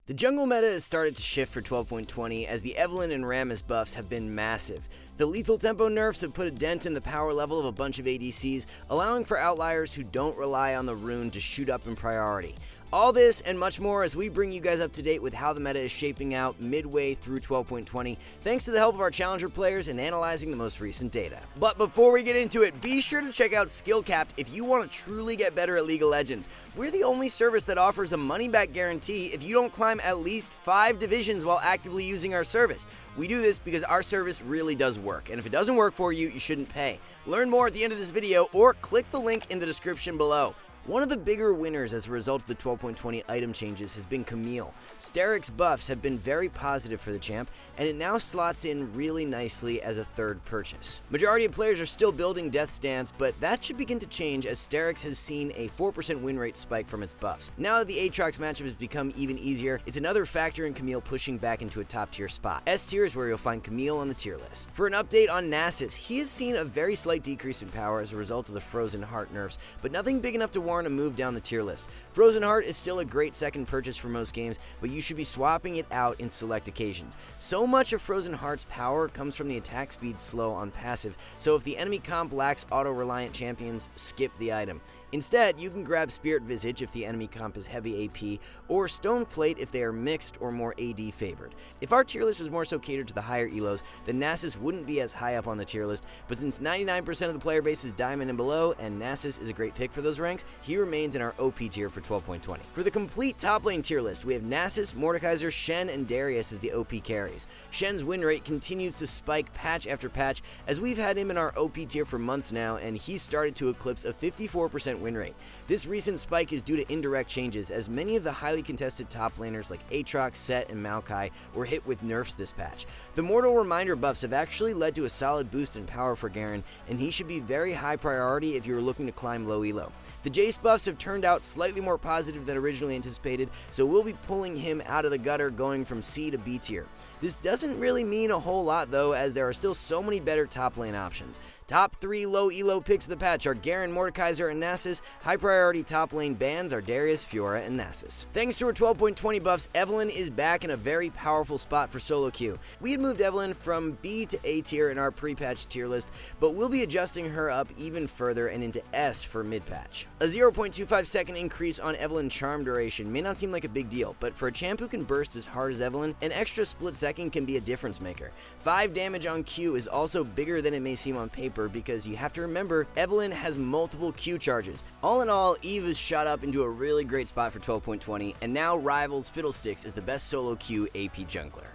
The jungle meta has started to shift for 12.20 as the Evelynn and Rammus buffs have been massive. The lethal tempo nerfs have put a dent in the power level of a bunch of ADCs, allowing for outliers who don't rely on the rune to shoot up in priority. All this and much more as we bring you guys up to date with how the meta is shaping out midway through 12.20, thanks to the help of our challenger players in analyzing the most recent data. But before we get into it, be sure to check out SkillCapped if you want to truly get better at League of Legends. We're the only service that offers a money-back guarantee if you don't climb at least 5 divisions while actively using our service. We do this because our service really does work, and if it doesn't work for you, you shouldn't pay. Learn more at the end of this video or click the link in the description below. One of the bigger winners as a result of the 12.20 item changes has been Camille. Steric's buffs have been very positive for the champ, and it now slots in really nicely as a third purchase. Majority of players are still building Death's Dance, but that should begin to change as Steric's has seen a 4% win rate spike from its buffs. Now that the Aatrox matchup has become even easier, it's another factor in Camille pushing back into a top tier spot. S tier is where you'll find Camille on the tier list. For an update on Nasus, he has seen a very slight decrease in power as a result of the Frozen Heart nerfs, but nothing big enough to warrant a move down the tier list. Frozen Heart is still a great second purchase for most games, but you should be swapping it out in select occasions. So much of Frozen Heart's power comes from the attack speed slow on passive, so if the enemy comp lacks auto-reliant champions, skip the item. Instead, you can grab Spirit Visage if the enemy comp is heavy AP, or Stone Plate if they are mixed or more AD favored. If our tier list was more so catered to the higher elos, then Nasus wouldn't be as high up on the tier list, but since 99% of the player base is Diamond and below, and Nasus is a great pick for those ranks, he remains in our OP tier for 12.20. For the complete top lane tier list, we have Nasus, Mordekaiser, Shen, and Darius as the OP carries. Shen's win rate continues to spike patch after patch, as we've had him in our OP tier for months now, and he's started to eclipse a 54% win rate. This recent spike is due to indirect changes, as many of the highly contested top laners like Aatrox, Set, and Maokai were hit with nerfs this patch. The Mortal Reminder buffs have actually led to a solid boost in power for Garen, and he should be very high priority if you're looking to climb low elo. The Jace buffs have turned out slightly more positive than originally anticipated, so we'll be pulling him out of the gutter going from C to B tier. This doesn't really mean a whole lot though, as there are still so many better top lane options. Top 3 low elo picks of the patch are Garen, Mordekaiser, and Nasus. High priority top lane bans are Darius, Fiora, and Nasus. Thanks to her 12.20 buffs, Evelynn is back in a very powerful spot for solo queue. We had moved Evelynn from B to A tier in our pre-patch tier list, but we'll be adjusting her up even further and into S for mid-patch. A 0.25 second increase on Evelynn charm duration may not seem like a big deal, but for a champ who can burst as hard as Evelynn, an extra split second can be a difference maker. 5 damage on Q is also bigger than it may seem on paper, because you have to remember Evelynn has multiple Q charges. All in all, Eve is shot up into a really great spot for 12.20 and now rivals Fiddlesticks as the best solo Q AP jungler.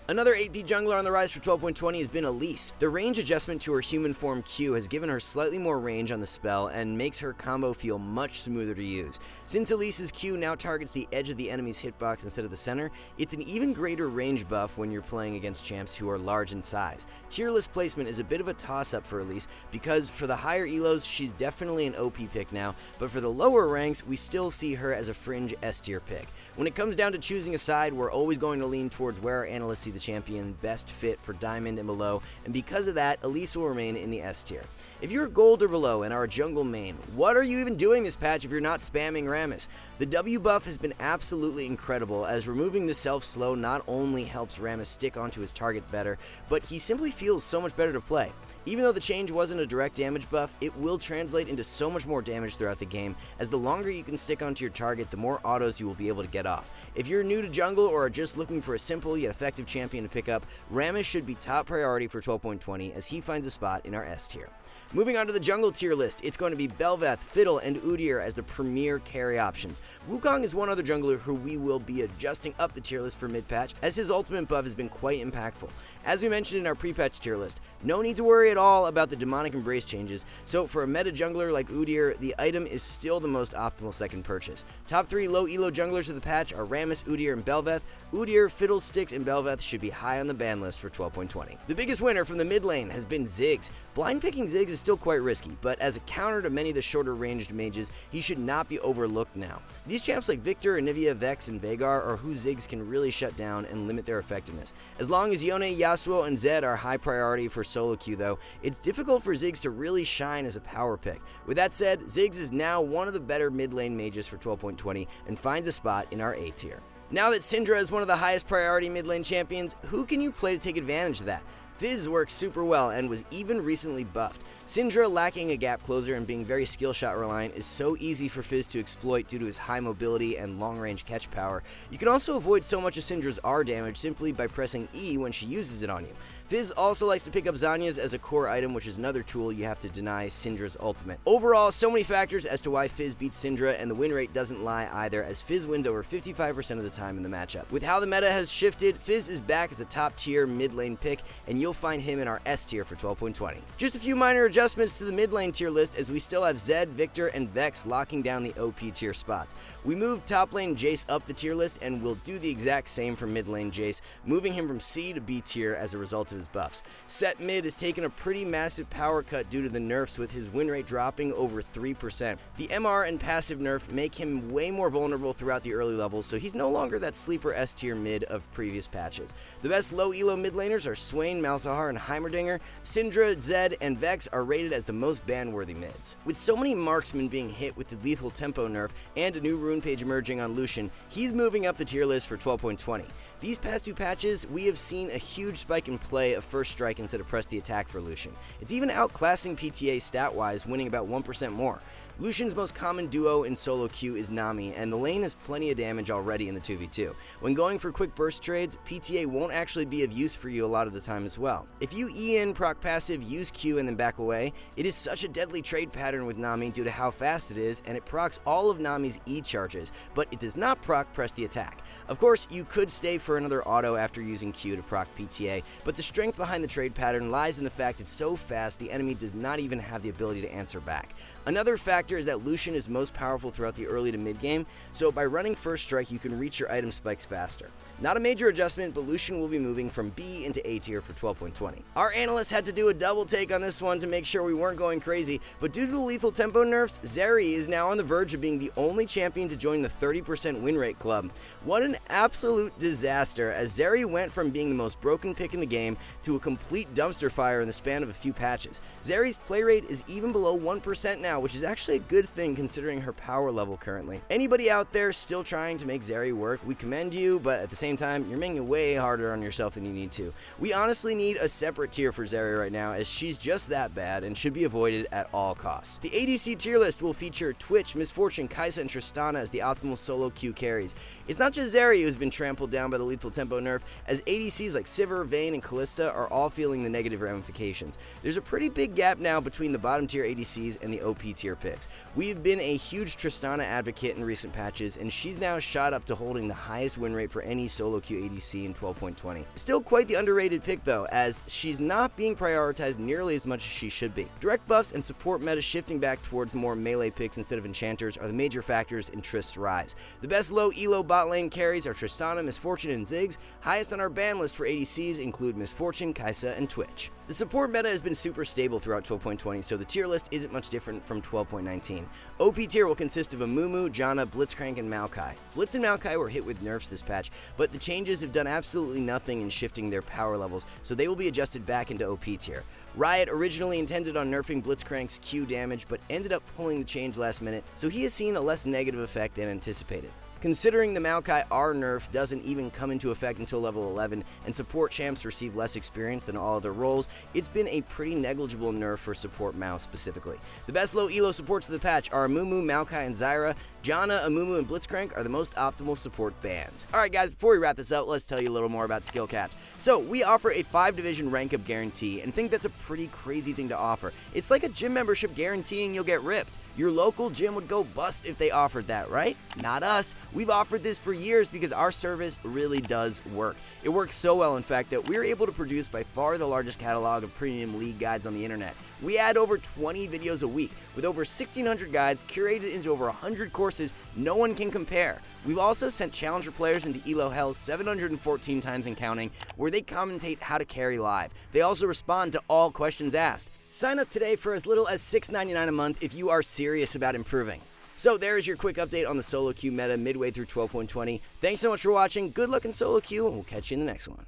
Another AP jungler on the rise for 12.20 has been Elise. The range adjustment to her human form Q has given her slightly more range on the spell and makes her combo feel much smoother to use. Since Elise's Q now targets the edge of the enemy's hitbox instead of the center, it's an even greater range buff when you're playing against champs who are large in size. Tier list placement is a bit of a toss-up for Elise because for the higher elos, she's definitely an OP pick now, but for the lower ranks, we still see her as a fringe S tier pick. When it comes down to choosing a side, we're always going to lean towards where our analysts see the champion best fit for Diamond and below, and because of that, Elise will remain in the S tier. If you're Gold or below and are a jungle main, what are you even doing this patch if you're not spamming Rammus? The W buff has been absolutely incredible, as removing the self-slow not only helps Rammus stick onto his target better, but he simply feels so much better to play. Even though the change wasn't a direct damage buff, it will translate into so much more damage throughout the game, as the longer you can stick onto your target, the more autos you will be able to get off. If you're new to jungle or are just looking for a simple yet effective champion to pick up, Rammus should be top priority for 12.20 as he finds a spot in our S tier. Moving on to the jungle tier list, it's going to be Bel'Veth, Fiddle, and Udyr as the premier carry options. Wukong is one other jungler who we will be adjusting up the tier list for mid-patch, as his ultimate buff has been quite impactful. As we mentioned in our pre-patch tier list, no need to worry at all about the demonic embrace changes, so for a meta jungler like Udyr, the item is still the most optimal second purchase. Top 3 low elo junglers of the patch are Rammus, Udyr, and Bel'Veth. Udyr, Fiddlesticks, and Bel'Veth should be high on the ban list for 12.20. The biggest winner from the mid lane has been Ziggs. Blind picking Ziggs is still quite risky, but as a counter to many of the shorter ranged mages, he should not be overlooked now. These champs like Victor, Anivia, Vex, and Veigar are who Ziggs can really shut down and limit their effectiveness. As long as Yone, Yasuo, and Zed are high priority for solo queue though, it's difficult for Ziggs to really shine as a power pick. With that said, Ziggs is now one of the better mid lane mages for 12.20 and finds a spot in our A tier. Now that Syndra is one of the highest priority mid lane champions, who can you play to take advantage of that? Fizz works super well and was even recently buffed. Syndra, lacking a gap closer and being very skill shot reliant, is so easy for Fizz to exploit due to his high mobility and long range catch power. You can also avoid so much of Syndra's R damage simply by pressing E when she uses it on you. Fizz also likes to pick up Zhonya's as a core item, which is another tool you have to deny Syndra's ultimate. Overall, so many factors as to why Fizz beats Syndra, and the win rate doesn't lie either, as Fizz wins over 55% of the time in the matchup. With how the meta has shifted, Fizz is back as a top tier mid lane pick, and you'll find him in our S tier for 12.20. Just a few minor adjustments to the mid lane tier list, as we still have Zed, Victor, and Vex locking down the OP tier spots. We moved top lane Jace up the tier list, and we'll do the exact same for mid lane Jace, moving him from C to B tier as a result of his buffs. Set mid has taken a pretty massive power cut due to the nerfs, with his win rate dropping over 3%. The MR and passive nerf make him way more vulnerable throughout the early levels, so he's no longer that sleeper S tier mid of previous patches. The best low elo mid laners are Swain, Malzahar, and Heimerdinger. Syndra, Zed, and Vex are rated as the most ban-worthy mids. With so many marksmen being hit with the lethal tempo nerf and a new rune page emerging on Lucian, he's moving up the tier list for 12.20. These past two patches, we have seen a huge spike in play of first strike instead of press the attack for Lucian. It's even outclassing PTA stat-wise, winning about 1% more. Lucian's most common duo in solo queue is Nami, and the lane has plenty of damage already in the 2v2. When going for quick burst trades, PTA won't actually be of use for you a lot of the time as well. If you E in, proc passive, use Q, and then back away, it is such a deadly trade pattern with Nami due to how fast it is, and it procs all of Nami's E charges, but it does not proc press the attack. Of course, you could stay for another auto after using Q to proc PTA, but the strength behind the trade pattern lies in the fact it's so fast the enemy does not even have the ability to answer back. Another factor is that Lucian is most powerful throughout the early to mid game, so by running first strike you can reach your item spikes faster. Not a major adjustment, but Lucian will be moving from B into A tier for 12.20. Our analysts had to do a double take on this one to make sure we weren't going crazy, but due to the lethal tempo nerfs, Zeri is now on the verge of being the only champion to join the 30% win rate club. What an absolute disaster, as Zeri went from being the most broken pick in the game to a complete dumpster fire in the span of a few patches. Zeri's play rate is even below 1% now, which is actually a good thing considering her power level currently. Anybody out there still trying to make Zeri work, we commend you, but at the same time, you're making it way harder on yourself than you need to. We honestly need a separate tier for Zeri right now, as she's just that bad and should be avoided at all costs. The ADC tier list will feature Twitch, Misfortune, Kai'Sa, and Tristana as the optimal solo queue carries. It's not just Zeri who's been trampled down by the lethal tempo nerf, as ADCs like Sivir, Vayne, and Kalista are all feeling the negative ramifications. There's a pretty big gap now between the bottom tier ADCs and the OP tier picks. We've been a huge Tristana advocate in recent patches, and she's now shot up to holding the highest win rate for any solo queue ADC in 12.20. Still quite the underrated pick though, as she's not being prioritized nearly as much as she should be. Direct buffs and support meta shifting back towards more melee picks instead of enchanters are the major factors in Trist's rise. The best low elo bot lane carries are Tristana, Misfortune, and Ziggs. Highest on our ban list for ADCs include Misfortune, Kai'Sa, and Twitch. The support meta has been super stable throughout 12.20, so the tier list isn't much different from 12.19. OP tier will consist of Amumu, Janna, Blitzcrank, and Maokai. Blitz and Maokai were hit with nerfs this patch, but the changes have done absolutely nothing in shifting their power levels, so they will be adjusted back into OP tier. Riot originally intended on nerfing Blitzcrank's Q damage, but ended up pulling the change last minute, so he has seen a less negative effect than anticipated. Considering the Maokai R nerf doesn't even come into effect until level 11 and support champs receive less experience than all other roles, it's been a pretty negligible nerf for support Mao specifically. The best low elo supports of the patch are Amumu, Maokai, and Zyra. Janna, Amumu, and Blitzcrank are the most optimal support bans. Alright guys, before we wrap this up, let's tell you a little more about SkillCapped. So, we offer a 5-division rank up guarantee, and think that's a pretty crazy thing to offer. It's like a gym membership guaranteeing you'll get ripped. Your local gym would go bust if they offered that, right? Not us. We've offered this for years because our service really does work. It works so well, in fact, that we're able to produce by far the largest catalog of premium league guides on the internet. We add over 20 videos a week, with over 1,600 guides curated into over 100 courses no one can compare. We've also sent challenger players into Elo Hell 714 times and counting, where they commentate how to carry live. They also respond to all questions asked. Sign up today for as little as $6.99 a month if you are serious about improving. So there's your quick update on the solo queue meta midway through 12.20. Thanks so much for watching, good luck in solo queue, and we'll catch you in the next one.